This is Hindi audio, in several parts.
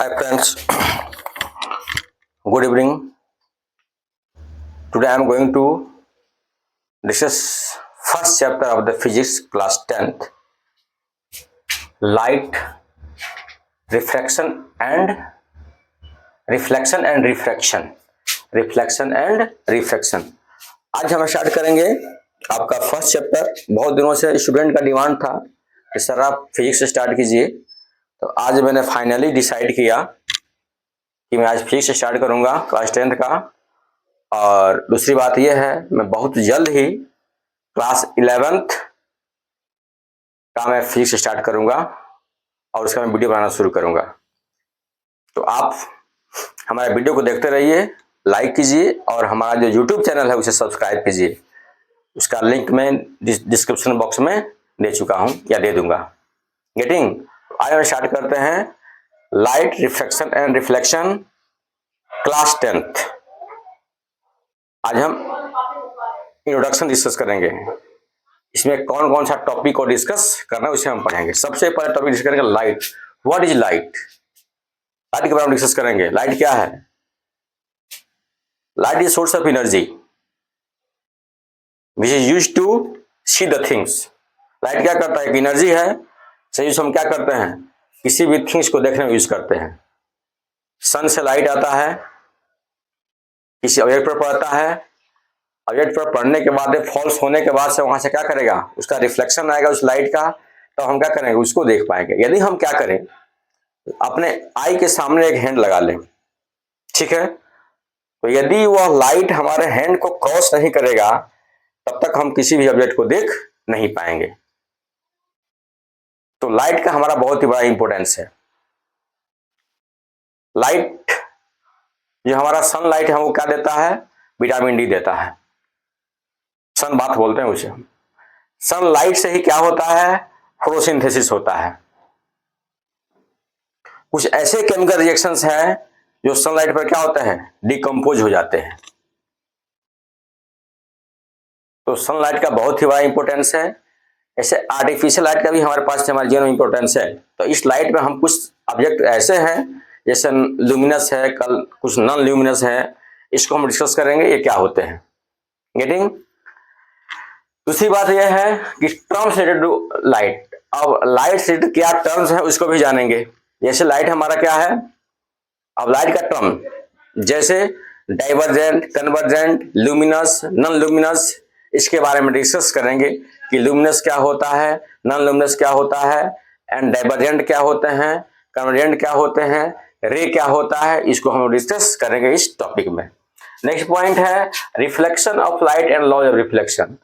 Hi friends, good evening. Today I am going to discuss first chapter of the physics class 10th, light, refraction and refraction. आज हम स्टार्ट करेंगे आपका फर्स्ट चैप्टर। बहुत दिनों से स्टूडेंट का डिमांड था कि सर आप फिजिक्स स्टार्ट कीजिए, तो आज मैंने फाइनली डिसाइड किया कि मैं आज फिजिक्स स्टार्ट करूंगा क्लास 10th का। और दूसरी बात यह है, मैं बहुत जल्द ही क्लास 11th का मैं फिजिक्स स्टार्ट करूंगा और उसका मैं वीडियो बनाना शुरू करूंगा। तो आप हमारे वीडियो को देखते रहिए, लाइक कीजिए और हमारा जो यूट्यूब चैनल है उसे सब्सक्राइब कीजिए। उसका लिंक मैं डिस्क्रिप्शन बॉक्स में दे चुका हूं या दे दूंगा। गेटिंग? आज हम स्टार्ट करते हैं light, refraction and reflection class 10th। आज हम इंट्रोडक्शन डिस्कस करेंगे। इसमें कौन कौन सा टॉपिक को डिस्कस करना है उसे हम पढ़ेंगे। सबसे पहले टॉपिक डिस्कस करेंगे light. What is light? Light के बारे में डिस्कस करेंगे। लाइट क्या है? Light is source of energy which is used to see the things. Light क्या करता है? एक एनर्जी है, सही हम क्या करते हैं, किसी भी थिंग्स को देखने में यूज करते हैं। सन से लाइट आता है, किसी ऑब्जेक्ट पर पड़ता है, ऑब्जेक्ट पर पड़ने के बाद फॉल्स होने के बाद से वहां से क्या करेगा, उसका रिफ्लेक्शन आएगा उस लाइट का, तो हम क्या करेंगे, उसको देख पाएंगे। यदि हम क्या करें, अपने आई के सामने एक हैंड लगा लें, ठीक है, तो यदि वह लाइट हमारे हैंड को क्रॉस नहीं करेगा तब तक हम किसी भी ऑब्जेक्ट को देख नहीं पाएंगे। तो लाइट का हमारा बहुत ही बड़ा इंपॉर्टेंस है। लाइट जो हमारा सनलाइट है वो क्या देता है? विटामिन डी देता है। सन बात बोलते हैं उसे। सनलाइट से ही क्या होता है? फोटोसिंथेसिस होता है। कुछ ऐसे केमिकल रिएक्शंस हैं जो सनलाइट पर क्या होते हैं, डिकम्पोज हो जाते हैं। तो सनलाइट का बहुत ही बड़ा इंपॉर्टेंस है। ऐसे आर्टिफिशियल लाइट का भी हमारे पास हमारे जीवन में इंपॉर्टेंस है। तो इस लाइट में हम कुछ ऑब्जेक्ट ऐसे हैं जैसे ल्यूमिनस है, कल कुछ नॉन ल्यूमिनस है, इसको हम डिस्कस करेंगे ये क्या होते हैं। गेटिंग? दूसरी बात यह है कि टर्म्स रिलेटेड टू लाइट। अब लाइट से रिलेटेड क्या टर्म्स है उसको भी जानेंगे। जैसे लाइट हमारा क्या है, अब लाइट का टर्म जैसे divergent, convergent, luminous, non luminous, इसके बारे में डिस्कस करेंगे कि ल्यूमिनस क्या होता है, नॉन ल्यूमिनस क्या होता है, एंड डाइवर्जेंट क्या होते हैं, कन्वर्जेंट क्या होते हैं, रे क्या होता है, इसको हम डिस्कस करेंगे इस टॉपिक में। नेक्स्ट पॉइंट है reflection of light and law of reflection.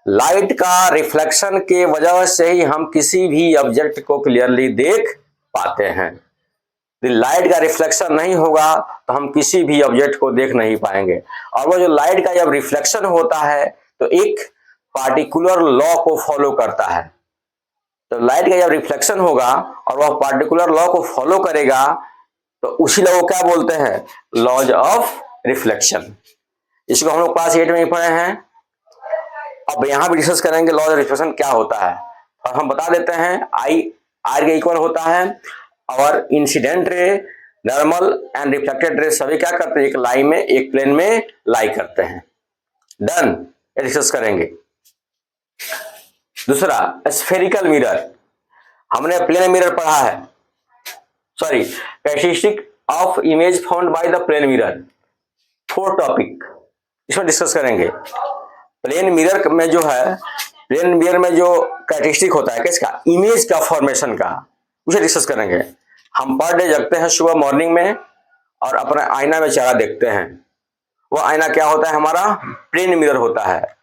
Light का रिफ्लेक्शन के वजह से ही हम किसी भी ऑब्जेक्ट को क्लियरली देख पाते हैं। लाइट का रिफ्लेक्शन नहीं होगा तो हम किसी भी ऑब्जेक्ट को देख नहीं पाएंगे। और वो जो लाइट का जब रिफ्लेक्शन होता है तो एक पार्टिकुलर लॉ को फॉलो करता है। तो लाइट का जब रिफ्लेक्शन होगा और वह पार्टिकुलर लॉ को फॉलो करेगा तो उसी लॉ को क्या बोलते हैं, लॉज ऑफ रिफ्लेक्शन। इसको हम लोग क्लास 8 में ही पढ़े हैं। अब यहां भी डिस्कस करेंगे लॉज ऑफ रिफ्लेक्शन क्या होता है। और हम बता देते हैं आई आर के इक्वल होता है और incident ray, normal and reflected ray सभी क्या करते हैं, एक लाइन में, एक प्लेन में लाई करते हैं। डन, ये डिस्कस करेंगे। दूसरा स्फेरिकल मिरर, हमने प्लेन मिरर पढ़ा है, sorry characteristic of image found by the plane mirror. 4 topic इसमें डिस्कस करेंगे। प्लेन मिरर में जो है, प्लेन मिरर में जो कैरेक्टरिस्टिक होता है किसका, इमेज का फॉर्मेशन का, उसे डिस्कस करेंगे। हम पर डे जगते हैं सुबह मॉर्निंग में और अपने आईना में चेहरा देखते हैं। वो आईना क्या होता है, हमारा प्लेन मिरर होता है।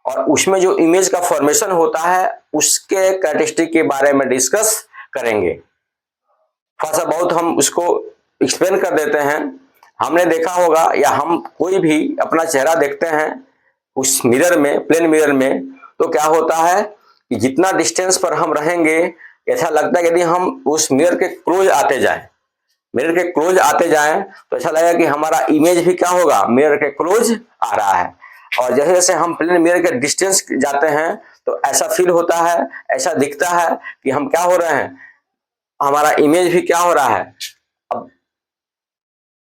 और उसमें जो इमेज का फॉर्मेशन होता है उसके कैरेक्टरिस्टिक के बारे में डिस्कस करेंगे। थोड़ा सा बहुत हम उसको एक्सप्लेन कर देते हैं। हमने देखा होगा या हम कोई भी अपना चेहरा देखते हैं उस मिरर में, प्लेन मिरर में, तो क्या होता है कि जितना डिस्टेंस पर हम रहेंगे ऐसा लगता है यदि हम उस मिरर के क्लोज आते जाएं, मिरर के क्लोज आते जाएं तो ऐसा लगेगा कि हमारा इमेज भी क्या होगा, मिरर के क्लोज आ रहा है। और जैसे जैसे हम प्लेन मिरर के डिस्टेंस जाते हैं तो ऐसा फील होता है, ऐसा दिखता है कि हम क्या हो रहे हैं, हमारा इमेज भी क्या हो रहा है,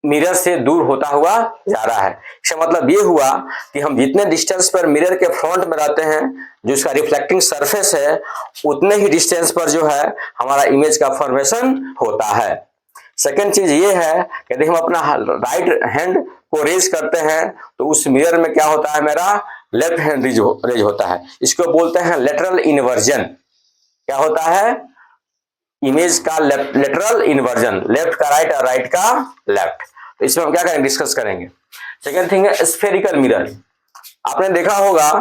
मिरर से दूर होता हुआ जा रहा है। इसका मतलब ये हुआ कि हम जितने डिस्टेंस पर मिरर के फ्रंट में रहते हैं, जो इसका रिफ्लेक्टिंग सरफेस है, उतने ही डिस्टेंस पर जो है हमारा इमेज का फॉर्मेशन होता है। सेकेंड चीज ये है कि यदि हम अपना राइट हैंड को रेज करते हैं तो उस मिरर में क्या होता है, मेरा लेफ्ट हैंड रेज होता है। इसको बोलते हैं लेटरल इन्वर्जन। क्या होता है, इमेज का लेटरल इन्वर्जन, लेफ्ट का राइट और राइट का लेफ्ट। तो इसमें हम क्या करेंगे, डिस्कस करेंगे। सेकेंड थिंग है स्फेरिकल मिरर। आपने देखा होगा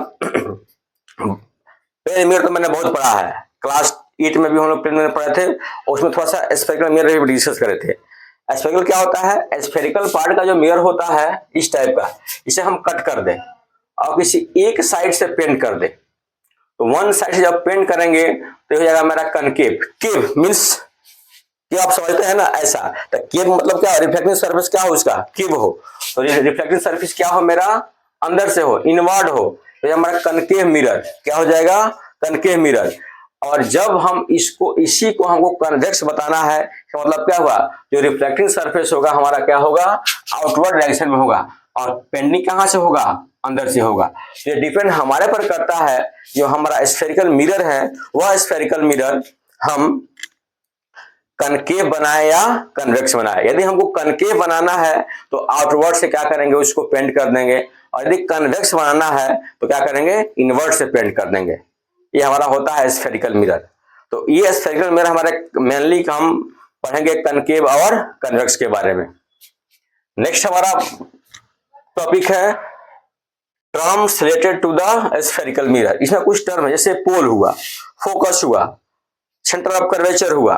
प्लेन मिरर तो मैंने बहुत पढ़ा है, क्लास 8 में भी हम लोग प्लेन मिरर पढ़े थे, और उसमें थोड़ा सा स्फेरिकल मिरर भी डिस्कस करे थे। स्फेरिकल क्या होता है, स्फेरिकल पार्ट का जो मिरर होता है इस टाइप का, इसे हम कट कर दें और किसी एक साइड से पेंट कर दें, तो वन साइड से जब पेंट करेंगे तो हो जाएगा मेरा कनकेव। केव मीन्स कि आप समझते हैं ना ऐसा, तो केव मतलब क्या, रिफ्लेक्टिंग सरफेस क्या हो उसका, केव हो। तो रिफ्लेक्टिंग सरफेस क्या हो, मेरा अंदर से हो, इनवर्ड हो, तो हमारा कनकेव मिरर क्या हो जाएगा, कनकेव मिरर। और जब हम इसी को हमको कन्वेक्स बताना है, तो मतलब क्या हुआ, जो रिफ्लेक्टिंग सरफेस होगा हमारा क्या होगा, आउटवर्ड डायरेक्शन में होगा, और पेंडिंग कहां से होगा, अंदर से होगा। तो ये डिपेंड हमारे पर करता है। जो हमारा स्फेरिकल मिरर है, वह स्फेरिकल मिरर हम कनकेव बनाए या कन्वेक्स बनाए। यदि हमको कनकेव बनाना है तो आउटवर्ड से क्या करेंगे, उसको पेंट कर देंगे, और यदि कन्वेक्स बनाना है तो क्या करेंगे, इनवर्ड से पेंट कर देंगे। ये हमारा होता है स्फेरिकल मिरर। तो ये स्फेरिकल मिरर हमारे मेनली हम पढ़ेंगे कनकेव और कन्वेक्स के बारे में। नेक्स्ट हमारा टॉपिक है terms related to the spherical mirror. इसमें कुछ टर्म है, जैसे पोल हुआ, फोकस हुआ, सेंटर ऑफ कर्वेचर हुआ,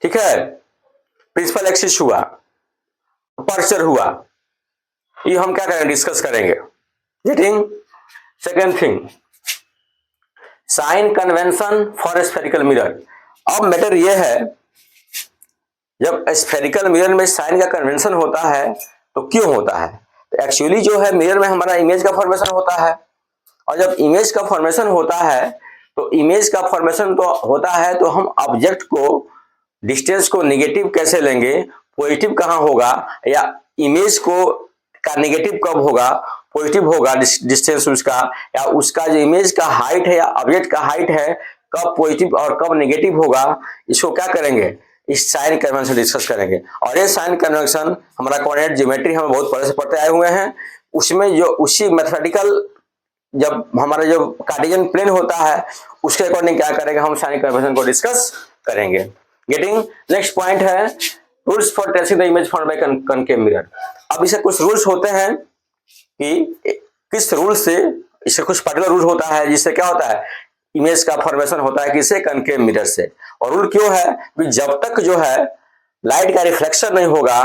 ठीक है, प्रिंसिपल एक्सिस हुआ, अपर्चर हुआ, ये हम क्या करेंगे, डिस्कस करेंगे। Getting. Second thing, sign convention for spherical mirror. अब मैटर ये है, जब स्फेरिकल मिरर में साइन का कन्वेंशन होता है तो क्यों होता है, तो एक्चुअली जो है मिरर में हमारा इमेज का फॉर्मेशन होता है, और जब इमेज का फॉर्मेशन होता है तो इमेज का फॉर्मेशन तो होता है, तो हम ऑब्जेक्ट को डिस्टेंस को नेगेटिव कैसे लेंगे, पॉजिटिव कहां होगा, या इमेज को का नेगेटिव कब होगा, पॉजिटिव होगा डिस्टेंस उसका, या उसका जो इमेज का हाइट है या ऑब्जेक्ट का हाइट है कब पॉजिटिव और कब नेगेटिव होगा, इसको क्या करेंगे, इस साइन कन्वेंशन डिस्कस करेंगे। और ये साइन कन्वेंशन हमारा कोऑर्डिनेट ज्योमेट्री हम बहुत पहले से पढ़ते आए हुए हैं, उसमें जो उसी मैथमेटिकल जब हमारा जो कार्टेशियन प्लेन होता है उसके अकॉर्डिंग क्या करेंगे, हम साइन कन्वेंशन को डिस्कस करेंगे। गेटिंग। नेक्स्ट पॉइंट है rules for tracing the image formed by concave mirror. अब इसे कुछ रूल्स होते हैं कि किस रूल से, इससे कुछ पर्टिकुलर रूल होता है जिससे क्या होता है, इमेज का फॉर्मेशन होता है किससे, कनकेव मिरर से। और रूल क्यों है कि जब तक जो है लाइट का रिफ्लेक्शन नहीं होगा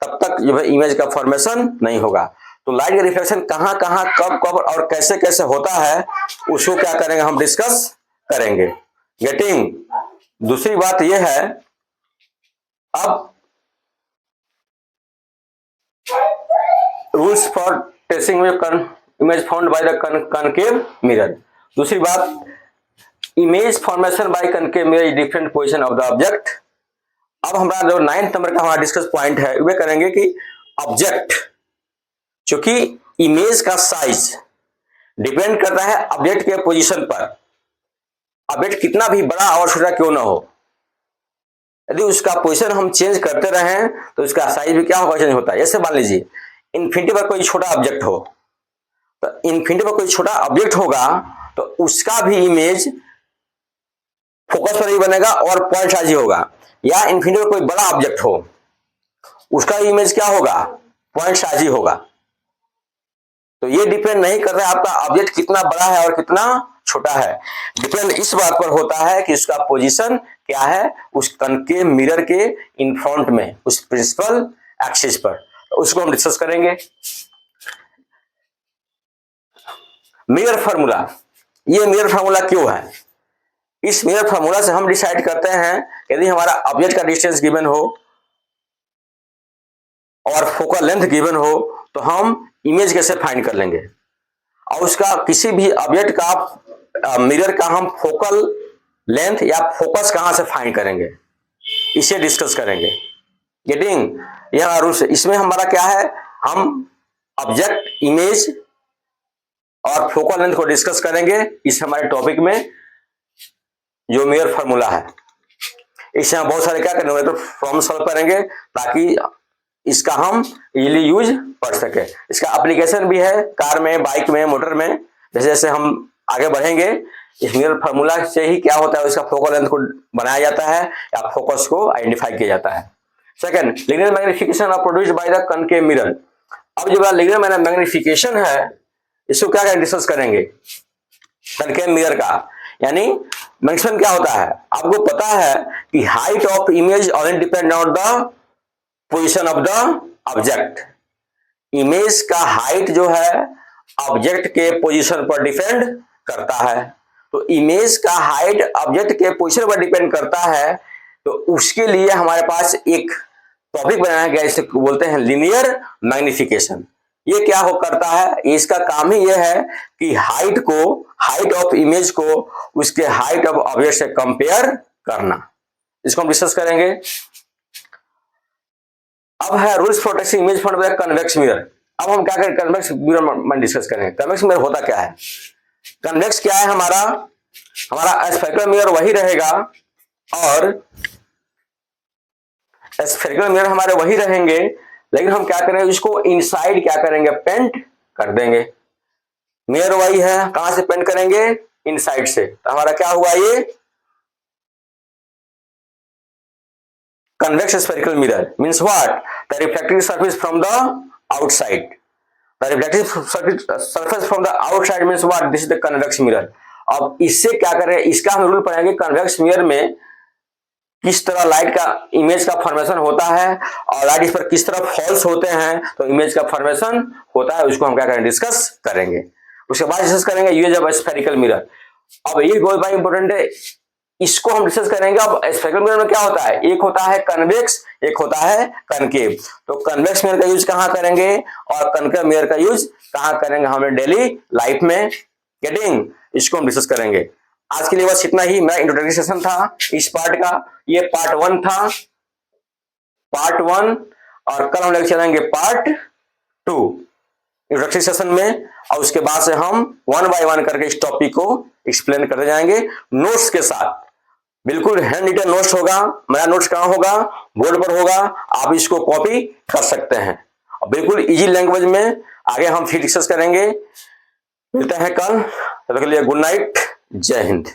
तब तक जो है इमेज का फॉर्मेशन नहीं होगा। तो लाइट का रिफ्लेक्शन कहां कहां कब कब और कैसे कैसे होता है उसको क्या करेंगे, हम डिस्कस करेंगे। गेटिंग। दूसरी बात यह है, अब rules for tracing image found by the concave mirror. दूसरी बात, image formation by concave mirror is different position of the object. अब हमारा जो 9th नंबर का हमारा डिस्कस पॉइंट है वे करेंगे कि ऑब्जेक्ट, क्योंकि इमेज का साइज डिपेंड करता है ऑब्जेक्ट के पोजीशन पर। ऑब्जेक्ट कितना भी बड़ा और छोटा क्यों ना हो, यदि उसका पोजीशन हम चेंज करते रहें तो उसका साइज भी क्या होगा, चेंज होता है। जैसे मान लीजिए इन्फिनिटी पर कोई छोटा ऑब्जेक्ट हो, तो इन्फिनिटी पर कोई छोटा ऑब्जेक्ट होगा तो उसका भी इमेज फोकस पर ही बनेगा और पॉइंट साइज ही होगा। या इन्फिनिटी पर कोई बड़ा ऑब्जेक्ट हो, उसका इमेज क्या होगा, पॉइंट साइज ही होगा। तो ये डिपेंड नहीं कर रहा है आपका ऑब्जेक्ट कितना बड़ा है और कितना छोटा है, डिपेंड इस बात पर होता है कि उसका पोजीशन क्या है उस कनकेव मिरर के इन फ्रंट में, उस प्रिंसिपल एक्सिस पर। तो उसको हम डिस्कस करेंगे। मिरर फार्मूला, ये मिरर फार्मूला क्यों है, इस मिरर फार्मूला से हम डिसाइड करते हैं यदि हमारा ऑब्जेक्ट का डिस्टेंस गिवन हो और फोकल लेंथ गिवन हो तो हम इमेज कैसे फाइंड कर लेंगे, और उसका किसी भी ऑब्जेक्ट का मिरर का हम फोकल लेंथ या फोकस कहां से फाइंड करेंगे। इसे डिस्कस करेंगे। गेटिंग, यह रूल्स, इसमें हमारा क्या है, हम ऑब्जेक्ट, इमेज और फोकल लेंथ को डिस्कस करेंगे इस हमारे टॉपिक में, जो मेयर फार्मूला है। इससे हम बहुत सारे क्या करेंगे, तो प्रॉब्लम सॉल्व करेंगे ताकि इसका हम इजीली यूज कर सके। इसका एप्लीकेशन भी है कार में, बाइक में, मोटर में। जैसे जैसे हम आगे बढ़ेंगे, इस मिरर फार्मूला से ही क्या होता है, इसका फोकल लेंथ को बनाया जाता है या फोकस को आइडेंटिफाई किया जाता है। Second, linear magnification are produced by the concave mirror. अब जो लिनियर मैग्निफिकेशन है, इसको क्या डिस्कस करेंगे, कनकेव मिरर का। यानी मैक्सिमम क्या होता है, आपको पता है कि height of image only depend on the position of the object. Image का हाइट जो है ऑब्जेक्ट के पोजीशन पर डिपेंड करता है। तो इमेज का हाइट ऑब्जेक्ट के पोजीशन पर डिपेंड करता है, तो उसके लिए हमारे पास एक टॉपिक बनाया गया, इसे बोलते हैं लिनियर मैग्निफिकेशन। ये क्या हो करता है, इसका काम ही यह है कि हाइट ऑफ इमेज को उसके हाइट ऑफ ऑब्जेक्ट से कंपेयर करना। इसको हम डिस्कस करेंगे। अब है rules for testing image from the convex mirror. अब हम क्या करें, कन्वेक्स मिरर में डिस्कस करेंगे। कन्वेक्स मिरर होता क्या है, कन्वेक्स क्या है, हमारा स्फेरिकल मिरर वही रहेगा और स्फेरिकल मिरर हमारे वही रहेंगे, लेकिन हम क्या करेंगे, इसको इनसाइड क्या करेंगे, पेंट कर देंगे। मिरर वही है, कहां से पेंट करेंगे, इनसाइड से। तो हमारा क्या हुआ, ये convex spherical mirror means what, the reflecting surface from the outside. The reflecting surface from the outside means what, this is the convex mirror. अब इससे क्या करें, इसका हम रूल पढ़ेंगे, कन्वेक्स मिरर में किस तरह लाइट का इमेज का फॉर्मेशन होता है और लाइट इस पर किस तरह फॉल्स होते हैं, तो इमेज का फॉर्मेशन होता है, उसको हम क्या करेंगे, डिस्कस करेंगे। उसके बाद डिस्कस करेंगे यूज ऑफ स्फेरिकल मिरर। अब ये बहुत बड़ा इंपॉर्टेंट है, इसको हम डिस्कस करेंगे। अब स्फेरिकल मिरर में क्या होता है, एक होता है कन्वेक्स, एक होता है कनकेव। तो कन्वेक्स मिरर का यूज कहां करेंगे और कनकेव मिरर का यूज कहां करेंगे हमें डेली लाइफ में। गेटिंग, इसको हम डिस्कस करेंगे। आज के लिए बस इतना ही, मेरा इंट्रोडक्टरी सेशन था इस पार्ट का। ये पार्ट 1 था, पार्ट 1, और कल हम लेकर चलेंगे पार्ट 2 इंट्रोडक्टरी सेशन में, और उसके बाद से हम 1 बाय 1 करके इस टॉपिक को एक्सप्लेन करते जाएंगे नोट्स के साथ। बिल्कुल हैंड रिटन नोट्स होगा। मेरा नोट्स कहां होगा, बोर्ड पर होगा, आप इसको कॉपी कर सकते हैं और बिल्कुल इजी लैंग्वेज में। आगे हम फिर डिस्कस करेंगे। मिलते हैं कल, तब तक के लिए गुड नाइट, जय हिंद।